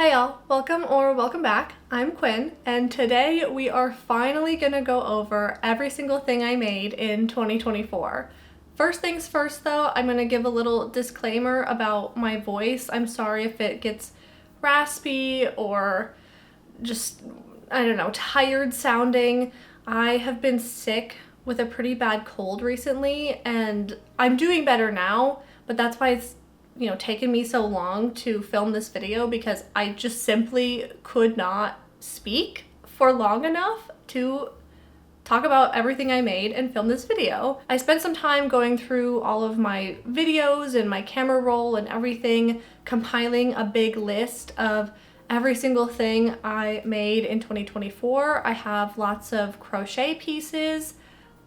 Hi y'all, welcome back. I'm Quinn, and today we are finally gonna go over every single thing I made in 2024. First things first though, I'm gonna give a little disclaimer about my voice. I'm sorry if it gets raspy or just, I don't know, tired sounding. I have been sick with a pretty bad cold recently, and I'm doing better now, but that's why it's taken me so long to film this video, because I just simply could not speak for long enough to talk about everything I made and film this video. I spent some time going through all of my videos and my camera roll and everything, compiling a big list of every single thing I made in 2024. I have lots of crochet pieces,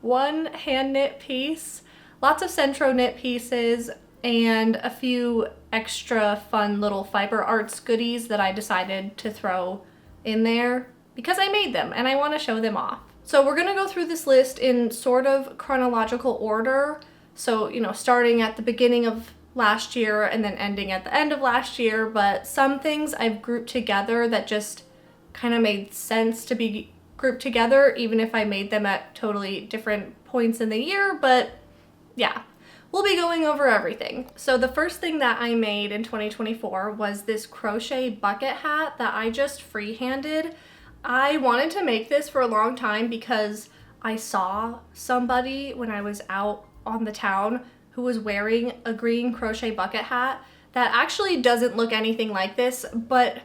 one hand knit piece, lots of Sentro knit pieces, and a few extra fun little fiber arts goodies that I decided to throw in there because I made them and I want to show them off. So we're gonna go through this list in sort of chronological order. So, starting at the beginning of last year and then ending at the end of last year, but some things I've grouped together that just kind of made sense to be grouped together, even if I made them at totally different points in the year, but yeah. We'll be going over everything. So the first thing that I made in 2024 was this crochet bucket hat that I just freehanded. I wanted to make this for a long time because I saw somebody when I was out on the town who was wearing a green crochet bucket hat that actually doesn't look anything like this, but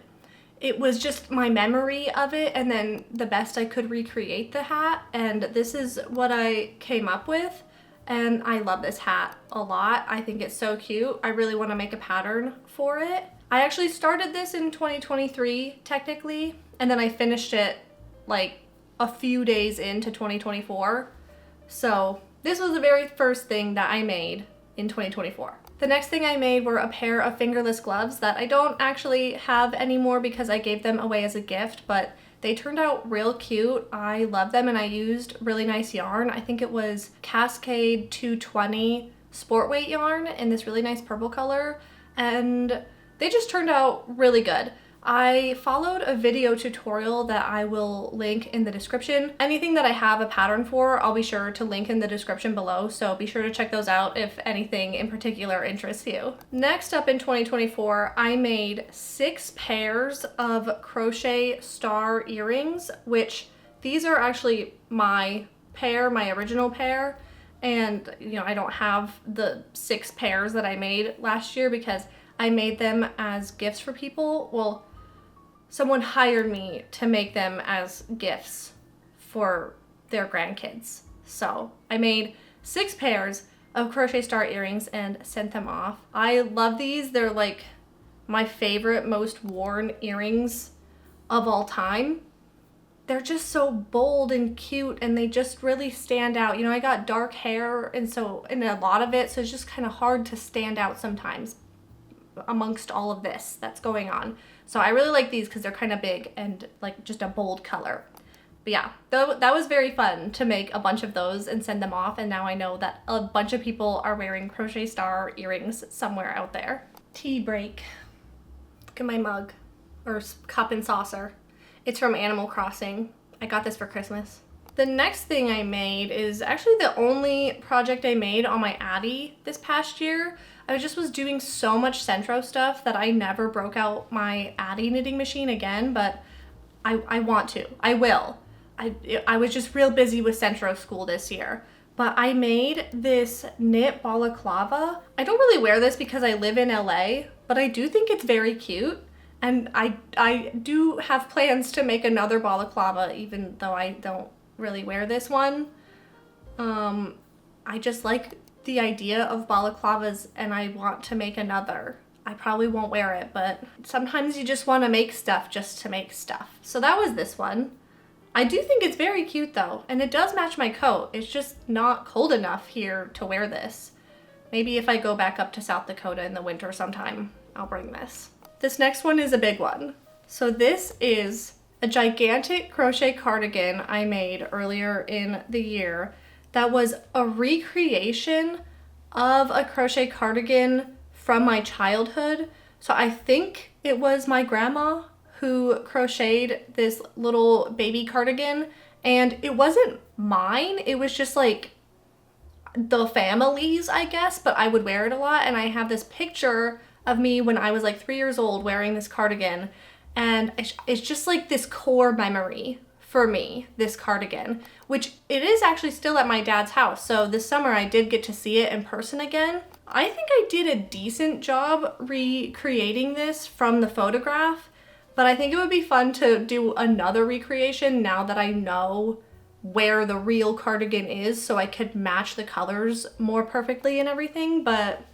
it was just my memory of it, and then the best I could recreate the hat, and this is what I came up with. And I love this hat a lot. I think it's so cute. I really want to make a pattern for it. I actually started this in 2023 technically, and then I finished it like a few days into 2024. So this was the very first thing that I made in 2024. The next thing I made were a pair of fingerless gloves that I don't actually have anymore because I gave them away as a gift, but they turned out real cute. I love them, and I used really nice yarn. I think it was Cascade 220 sport weight yarn in this really nice purple color, and they just turned out really good. I followed a video tutorial that I will link in the description. Anything that I have a pattern for, I'll be sure to link in the description below, so be sure to check those out if anything in particular interests you. Next up in 2024, I made 6 pairs of crochet star earrings, which these are actually my pair, my original pair, and I don't have the 6 pairs that I made last year because I made them as gifts for people. Well, someone hired me to make them as gifts for their grandkids. So I made 6 pairs of crochet star earrings and sent them off. I love these. They're like my favorite, most worn earrings of all time. They're just so bold and cute, and they just really stand out. I got dark hair, and a lot of it, so it's just kind of hard to stand out sometimes amongst all of this that's going on. So I really like these because they're kind of big and like just a bold color. But yeah, that was very fun to make a bunch of those and send them off, and now I know that a bunch of people are wearing crochet star earrings somewhere out there. Tea break. Look at my mug, or cup and saucer. It's from Animal Crossing. I got this for Christmas. The next thing I made is actually the only project I made on my Addi this past year. I just was doing so much Sentro stuff that I never broke out my Addi knitting machine again, but I want to. I will. I was just real busy with Sentro school this year. But I made this knit balaclava. I don't really wear this because I live in LA, but I do think it's very cute. And I do have plans to make another balaclava, even though I don't really wear this one. I just like the idea of balaclavas, and I want to make another. I probably won't wear it, but sometimes you just want to make stuff just to make stuff. So that was this one. I do think it's very cute though, and it does match my coat. It's just not cold enough here to wear this. Maybe if I go back up to South Dakota in the winter sometime, I'll bring this. This next one is a big one. So this is a gigantic crochet cardigan I made earlier in the year that was a recreation of a crochet cardigan from my childhood. So I think it was my grandma who crocheted this little baby cardigan, and it wasn't mine. It was just like the family's, I guess, but I would wear it a lot. And I have this picture of me when I was like 3 years old wearing this cardigan, and it's just like this core memory for me, this cardigan, which it is actually still at my dad's house. So this summer I did get to see it in person again. I think I did a decent job recreating this from the photograph, but I think it would be fun to do another recreation now that I know where the real cardigan is, so I could match the colors more perfectly and everything. But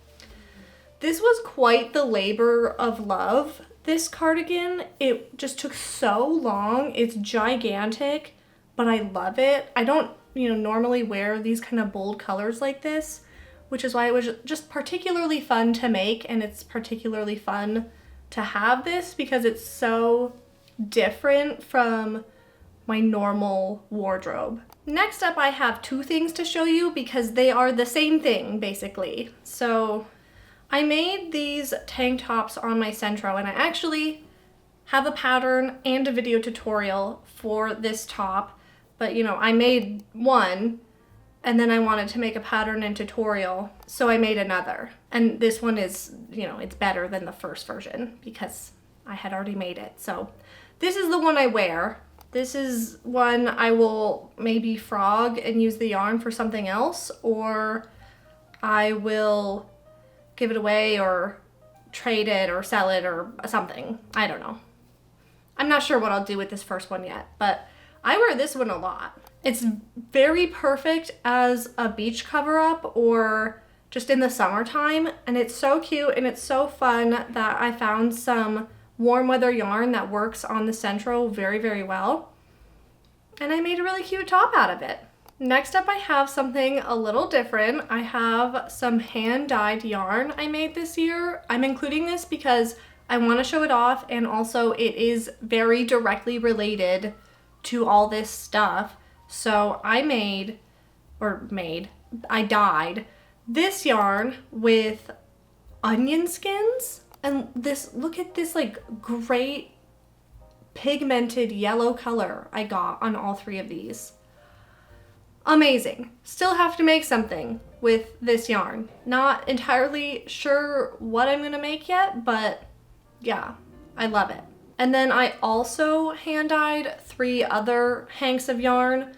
this was quite the labor of love, this cardigan. It just took so long. It's gigantic, but I love it. I don't, normally wear these kind of bold colors like this, which is why it was just particularly fun to make, and it's particularly fun to have this because it's so different from my normal wardrobe. Next up, I have two things to show you because they are the same thing, basically. So I made these tank tops on my Sentro, and I actually have a pattern and a video tutorial for this top, but I made one, and then I wanted to make a pattern and tutorial, so I made another. And this one is, it's better than the first version because I had already made it. So this is the one I wear. This is one I will maybe frog and use the yarn for something else, or I will give it away or trade it or sell it or something. I don't know. I'm not sure what I'll do with this first one yet, but I wear this one a lot. It's very perfect as a beach cover-up or just in the summertime, and it's so cute and it's so fun that I found some warm weather yarn that works on the Sentro very, very well. And I made a really cute top out of it. Next up, I have something a little different. I have some hand-dyed yarn I made this year. I'm including this because I want to show it off, and also it is very directly related to all this stuff. So I dyed this yarn with onion skins, and look at this like great pigmented yellow color I got on all three of these. Amazing. Still have to make something with this yarn. Not entirely sure what I'm gonna make yet, but yeah, I love it. And then I also hand dyed 3 other hanks of yarn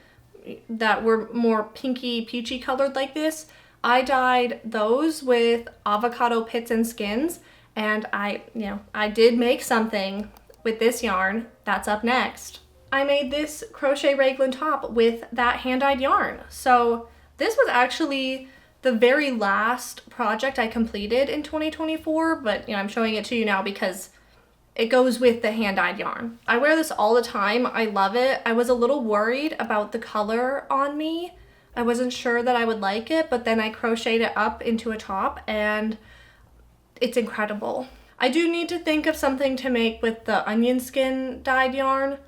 that were more pinky peachy colored like this. I dyed those with avocado pits and skins, and I did make something with this yarn. That's up next. I made this crochet raglan top with that hand-dyed yarn. So this was actually the very last project I completed in 2024, but I'm showing it to you now because it goes with the hand-dyed yarn. I wear this all the time. I love it. I was a little worried about the color on me. I wasn't sure that I would like it, but then I crocheted it up into a top and it's incredible. I do need to think of something to make with the onion skin dyed yarn,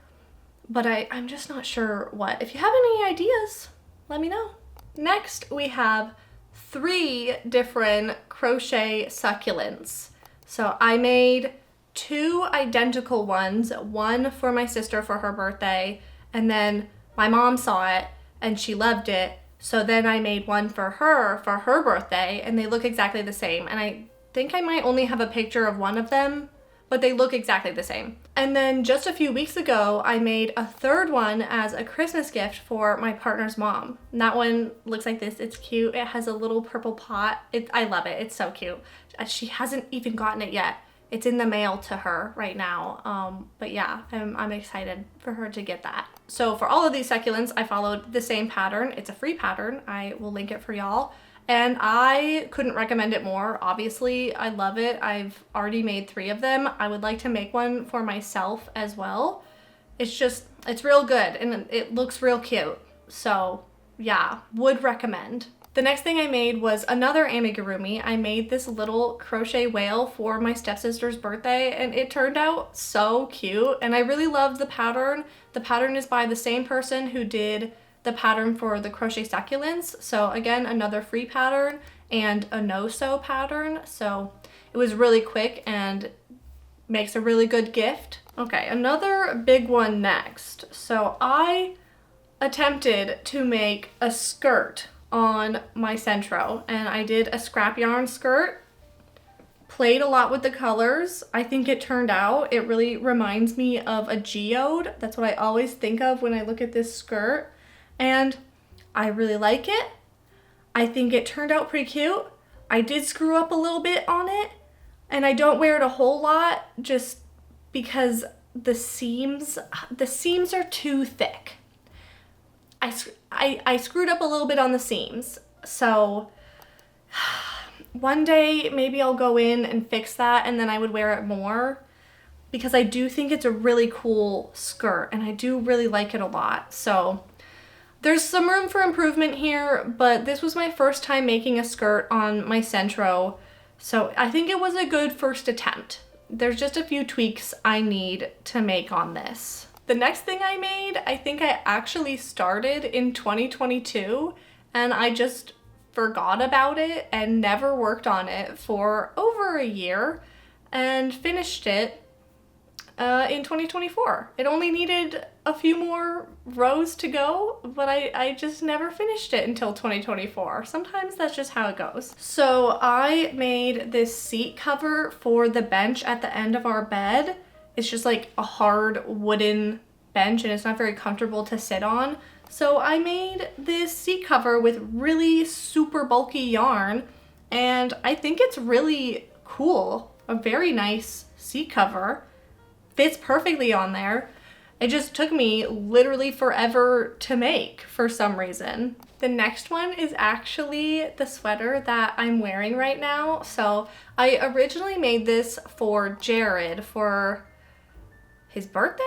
but I'm just not sure what. If you have any ideas, let me know. Next, we have 3 different crochet succulents. So I made 2 identical ones, one for my sister for her birthday, and then my mom saw it and she loved it. So then I made one for her birthday, and they look exactly the same. And I think I might only have a picture of one of them, but they look exactly the same. And then just a few weeks ago, I made a 3rd one as a Christmas gift for my partner's mom. And that one looks like this. It's cute. It has a little purple pot. I love it. It's so cute. She hasn't even gotten it yet. It's in the mail to her right now. But yeah, I'm excited for her to get that. So for all of these succulents, I followed the same pattern. It's a free pattern. I will link it for y'all. And I couldn't recommend it more. Obviously, I love it. I've already made 3 of them. I would like to make one for myself as well. It's real good and it looks real cute. So yeah, would recommend. The next thing I made was another amigurumi. I made this little crochet whale for my stepsister's birthday, and it turned out so cute. And I really loved the pattern. The pattern is by the same person who did the pattern for the crochet succulents. So again, another free pattern and a no-sew pattern. So it was really quick and makes a really good gift. Okay, another big one next. So I attempted to make a skirt on my Sentro, and I did a scrap yarn skirt. Played a lot with the colors. I think it turned out. It really reminds me of a geode. That's what I always think of when I look at this skirt. And I really like it. I think it turned out pretty cute. I did screw up a little bit on it, and I don't wear it a whole lot just because the seams are too thick. I screwed up a little bit on the seams. So one day maybe I'll go in and fix that, and then I would wear it more because I do think it's a really cool skirt and I do really like it a lot. So there's some room for improvement here, but this was my first time making a skirt on my Sentro, so I think it was a good first attempt. There's just a few tweaks I need to make on this. The next thing I made, I think I actually started in 2022, and I just forgot about it and never worked on it for over a year and finished it in 2024. It only needed a few more rows to go, but I just never finished it until 2024. Sometimes that's just how it goes. So I made this seat cover for the bench at the end of our bed. It's just like a hard wooden bench and it's not very comfortable to sit on. So I made this seat cover with really super bulky yarn, and I think it's really cool. A very nice seat cover. Fits perfectly on there. It just took me literally forever to make for some reason. The next one is actually the sweater that I'm wearing right now. So I originally made this for Jared for his birthday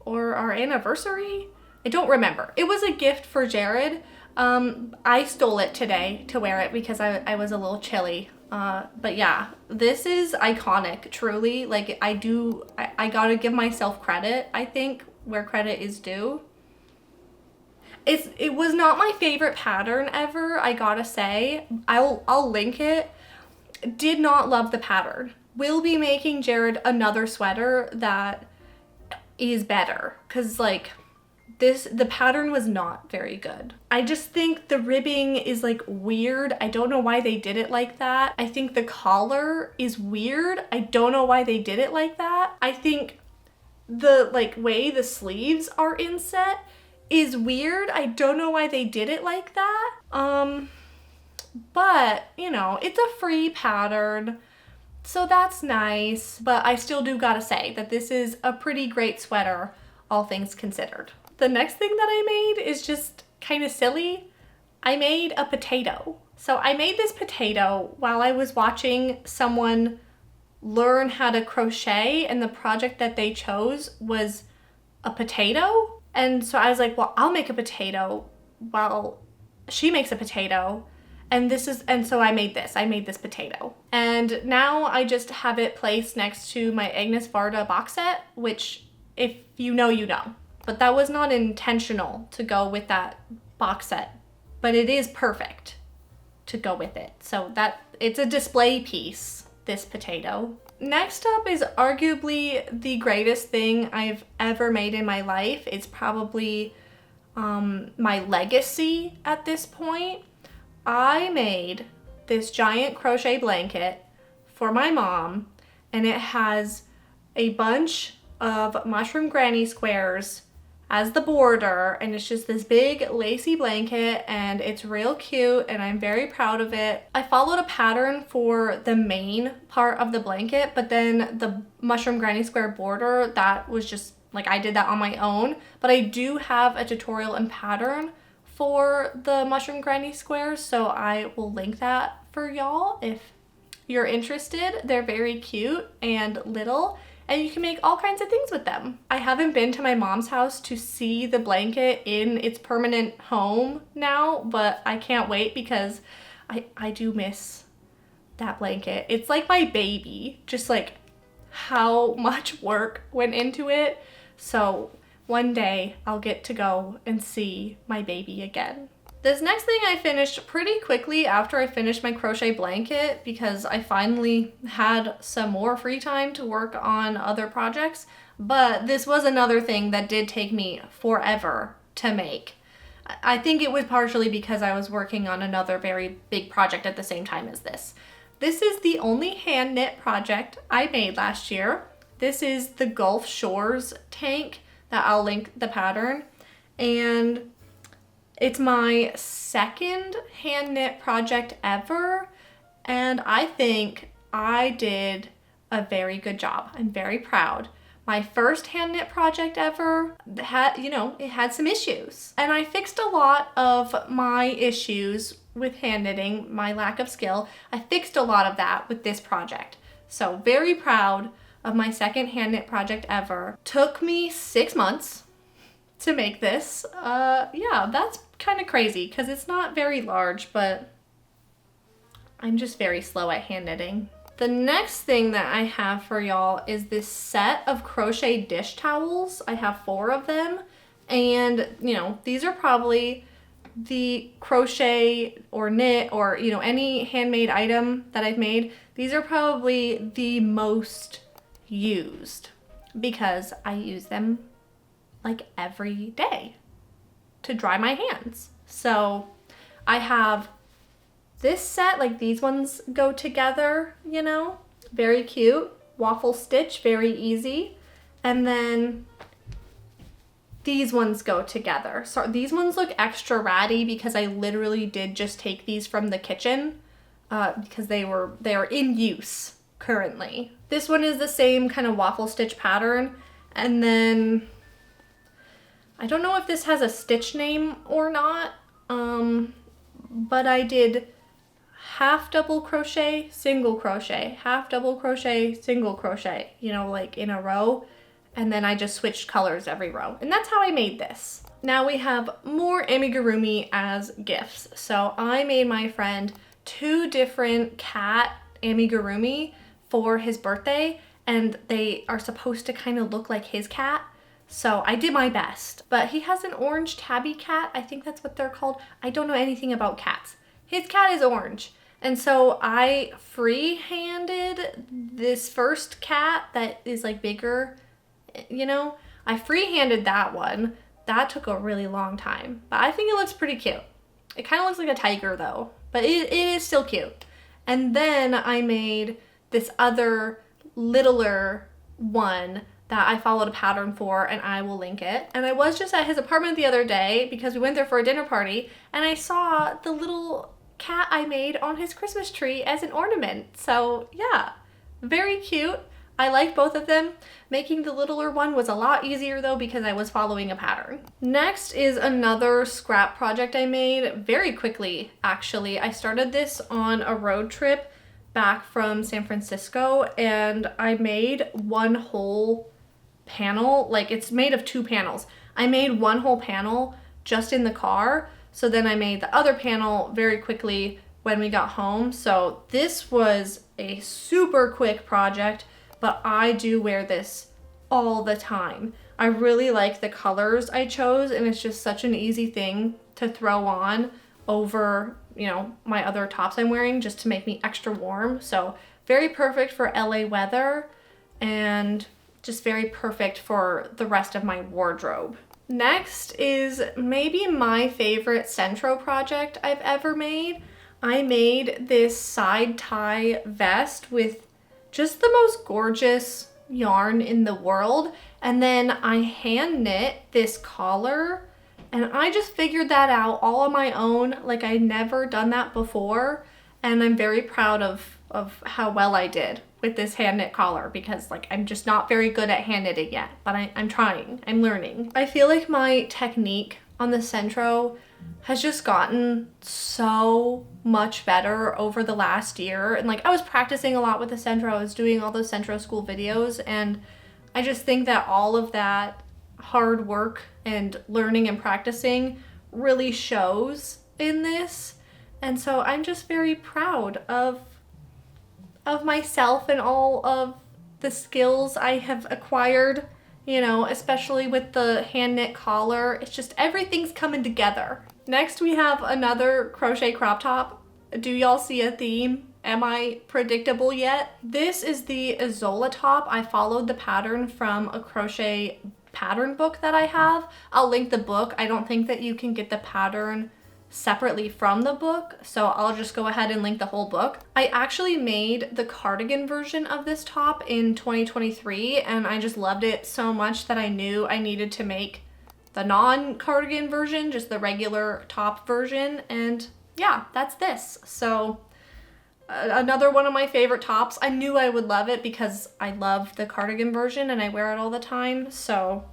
or our anniversary. I don't remember. It was a gift for Jared. I stole it today to wear it because I was a little chilly. But yeah, this is iconic, truly. Like I gotta give myself credit, I think, where credit is due. It was not my favorite pattern ever, I gotta say. I'll link it. Did not love the pattern. Will be making Jared another sweater that is better, cause like the pattern was not very good. I just think the ribbing is like weird. I don't know why they did it like that. I think the collar is weird. I don't know why they did it like that. I think the like way the sleeves are inset is weird. I don't know why they did it like that. But you know, it's a free pattern, so that's nice. But I still do gotta say that this is a pretty great sweater, all things considered. The next thing that I made is just kind of silly. I made a potato. So I made this potato while I was watching someone learn how to crochet, and the project that they chose was a potato. And so I was like, well, I'll make a potato while she makes a potato. And so I made this potato. And now I just have it placed next to my Agnes Varda box set, which if you know, you know. But that was not intentional to go with that box set, but it is perfect to go with it. So that it's a display piece, this potato. Next up is arguably the greatest thing I've ever made in my life. It's probably my legacy at this point. I made this giant crochet blanket for my mom, and it has a bunch of mushroom granny squares as the border, and it's just this big lacy blanket, and it's real cute, and I'm very proud of it. I followed a pattern for the main part of the blanket, but then the mushroom granny square border, that was just like, I did that on my own. But I do have a tutorial and pattern for the mushroom granny squares, so I will link that for y'all if you're interested. They're very cute and little, and you can make all kinds of things with them. I haven't been to my mom's house to see the blanket in its permanent home now, but I can't wait because I do miss that blanket. It's like my baby, just like how much work went into it. So one day I'll get to go and see my baby again. This next thing I finished pretty quickly after I finished my crochet blanket because I finally had some more free time to work on other projects. But this was another thing that did take me forever to make. I think it was partially because I was working on another very big project at the same time as this. This is the only hand knit project I made last year. This is the Gulf Shores tank that I'll link the pattern. And it's my second hand knit project ever, and I think I did a very good job. I'm very proud. My first hand knit project ever had, it had some issues, and I fixed a lot of my issues with hand knitting, my lack of skill. I fixed a lot of that with this project. So very proud of my second hand knit project ever. Took me 6 months to make this. Yeah, that's kind of crazy because it's not very large, but I'm just very slow at hand knitting. The next thing that I have for y'all is this set of crochet dish towels. I have 4 of them, and these are probably the crochet or knit or any handmade item that I've made. These are probably the most used because I use them like every day to dry my hands. So I have this set, like these ones go together, very cute. Waffle stitch, very easy. And then these ones go together. So these ones look extra ratty because I literally did just take these from the kitchen because they are in use currently. This one is the same kind of waffle stitch pattern. And then I don't know if this has a stitch name or not, but I did half double crochet, single crochet, half double crochet, single crochet, like in a row. And then I just switched colors every row. And that's how I made this. Now we have more amigurumi as gifts. So I made my friend 2 different cat amigurumi for his birthday, and they are supposed to kind of look like his cat. So I did my best, but he has an orange tabby cat. I think that's what they're called. I don't know anything about cats. His cat is orange. And so I free-handed this first cat that is like bigger, I free-handed that one. That took a really long time, but I think it looks pretty cute. It kind of looks like a tiger though, but it is still cute. And then I made this other littler one that I followed a pattern for, and I will link it. And I was just at his apartment the other day because we went there for a dinner party, and I saw the little cat I made on his Christmas tree as an ornament. So yeah, very cute. I like both of them. Making the littler one was a lot easier though because I was following a pattern. Next is another scrap project I made very quickly, actually. I started this on a road trip back from San Francisco, and I made one whole panel. Like, it's made of 2 panels. I made one whole panel just in the car, so then I made the other panel very quickly when we got home. So this was a super quick project, but I do wear this all the time. I really like the colors I chose, and it's just such an easy thing to throw on over my other tops I'm wearing just to make me extra warm. So very perfect for LA weather, and just very perfect for the rest of my wardrobe. Next is maybe my favorite Sentro project I've ever made. I made this side tie vest with just the most gorgeous yarn in the world, and then I hand knit this collar, and I just figured that out all on my own. Like, I'd never done that before, and I'm very proud of how well I did with this hand knit collar because I'm just not very good at hand knitting yet, but I'm trying, I'm learning. I feel like my technique on the Sentro has just gotten so much better over the last year. And I was practicing a lot with the Sentro. I was doing all those Sentro school videos, and I just think that all of that hard work and learning and practicing really shows in this. And so I'm just very proud of myself and all of the skills I have acquired, especially with the hand knit collar. It's just everything's coming together. Next we have another crochet crop top. Do y'all see a theme? Am I predictable yet? This is the Isola top. I followed the pattern from a crochet pattern book that I have. I'll link the book. I don't think that you can get the pattern separately from the book, so I'll just go ahead and link the whole book. I actually made the cardigan version of this top in 2023, and I just loved it so much that I knew I needed to make the non-cardigan version, just the regular top version, and yeah, that's this. So another one of my favorite tops. I knew I would love it because I love the cardigan version and I wear it all the time. So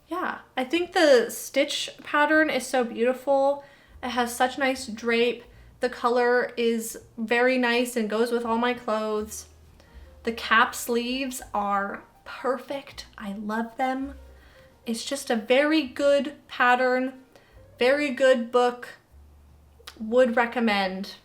yeah, I think the stitch pattern is so beautiful. It has such nice drape. The color is very nice and goes with all my clothes. The cap sleeves are perfect. I love them. It's just a very good pattern, very good book. Would recommend.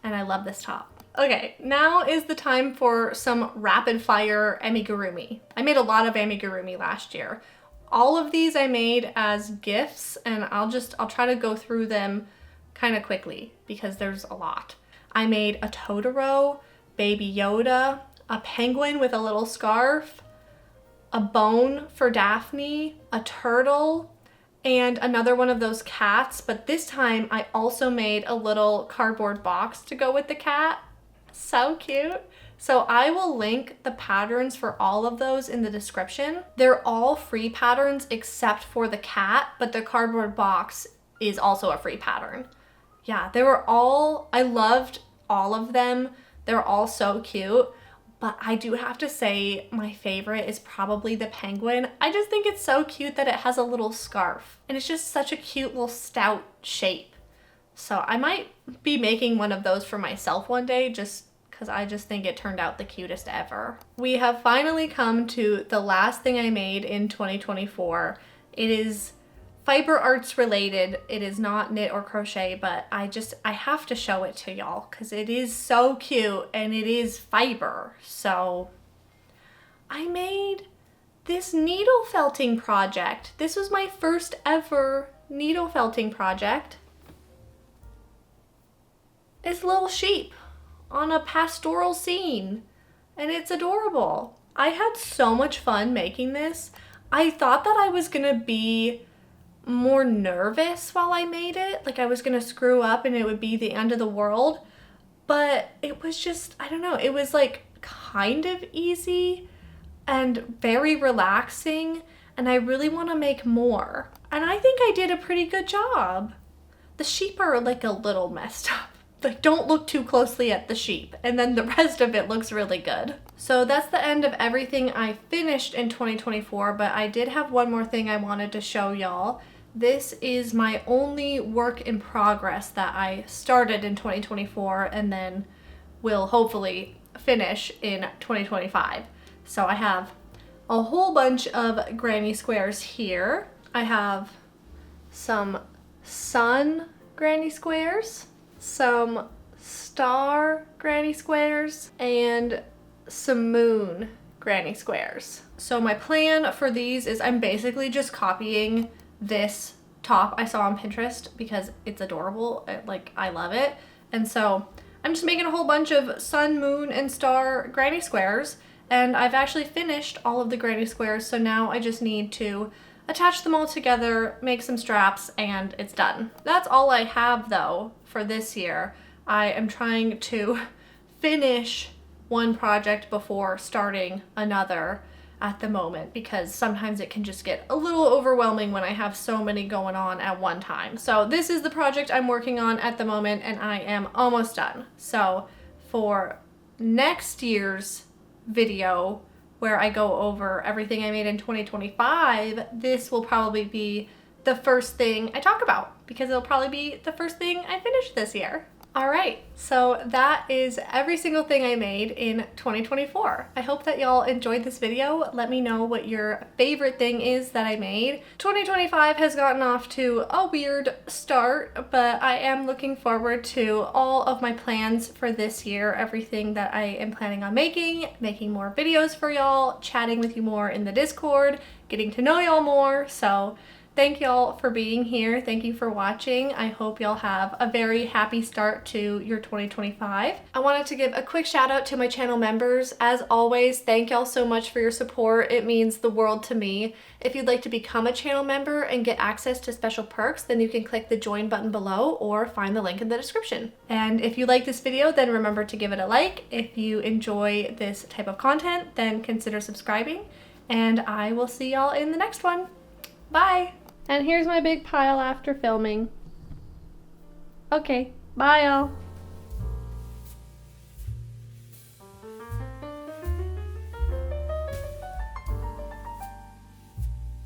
And I love this top. Okay, now is the time for some rapid fire amigurumi. I made a lot of amigurumi last year. All of these I made as gifts, and I'll try to go through them kind of quickly because there's a lot. I made a Totoro, Baby Yoda, a penguin with a little scarf, a bone for Daphne, a turtle, and another one of those cats, but this time I also made a little cardboard box to go with the cat. So cute. So I will link the patterns for all of those in the description. They're all free patterns except for the cat, but the cardboard box is also a free pattern. Yeah, I loved all of them. They're all so cute. But I do have to say my favorite is probably the penguin. I just think it's so cute that it has a little scarf. And it's just such a cute little stout shape. So I might be making one of those for myself one day just because I just think it turned out the cutest ever. We have finally come to the last thing I made in 2024. It is fiber arts related. It is not knit or crochet, but I have to show it to y'all because it is so cute and it is fiber. So I made this needle felting project. This was my first ever needle felting project. It's a little sheep on a pastoral scene and it's adorable. I had so much fun making this. I thought that I was gonna be more nervous while I made it, like I was gonna screw up and it would be the end of the world, but it was just, I don't know, it was like kind of easy and very relaxing, and I really want to make more, and I think I did a pretty good job. The sheep are like a little messed up, like don't look too closely at the sheep, and then the rest of it looks really good. So that's the end of everything I finished in 2024, but I did have one more thing I wanted to show y'all. This is my only work in progress that I started in 2024 and then will hopefully finish in 2025. So I have a whole bunch of granny squares here. I have some sun granny squares, some star granny squares, and some moon granny squares. So my plan for these is I'm basically just copying this top I saw on Pinterest because it's adorable. I love it. And so I'm just making a whole bunch of sun, moon, and star granny squares. And I've actually finished all of the granny squares. So now I just need to attach them all together, make some straps, and it's done. That's all I have though for this year. I am trying to finish one project before starting another at the moment because sometimes it can just get a little overwhelming when I have so many going on at one time. So this is the project I'm working on at the moment and I am almost done. So for next year's video where I go over everything I made in 2025, this will probably be the first thing I talk about because it'll probably be the first thing I finish this year. All right, so that is every single thing I made in 2024. I hope that y'all enjoyed this video. Let me know what your favorite thing is that I made. 2025 has gotten off to a weird start, but I am looking forward to all of my plans for this year, everything that I am planning on making more videos for y'all, chatting with you more in the Discord, getting to know y'all more. So thank y'all for being here. Thank you for watching. I hope y'all have a very happy start to your 2025. I wanted to give a quick shout out to my channel members. As always, thank y'all so much for your support. It means the world to me. If you'd like to become a channel member and get access to special perks, then you can click the join button below or find the link in the description. And if you like this video, then remember to give it a like. If you enjoy this type of content, then consider subscribing. And I will see y'all in the next one. Bye! And here's my big pile after filming. Okay, bye y'all.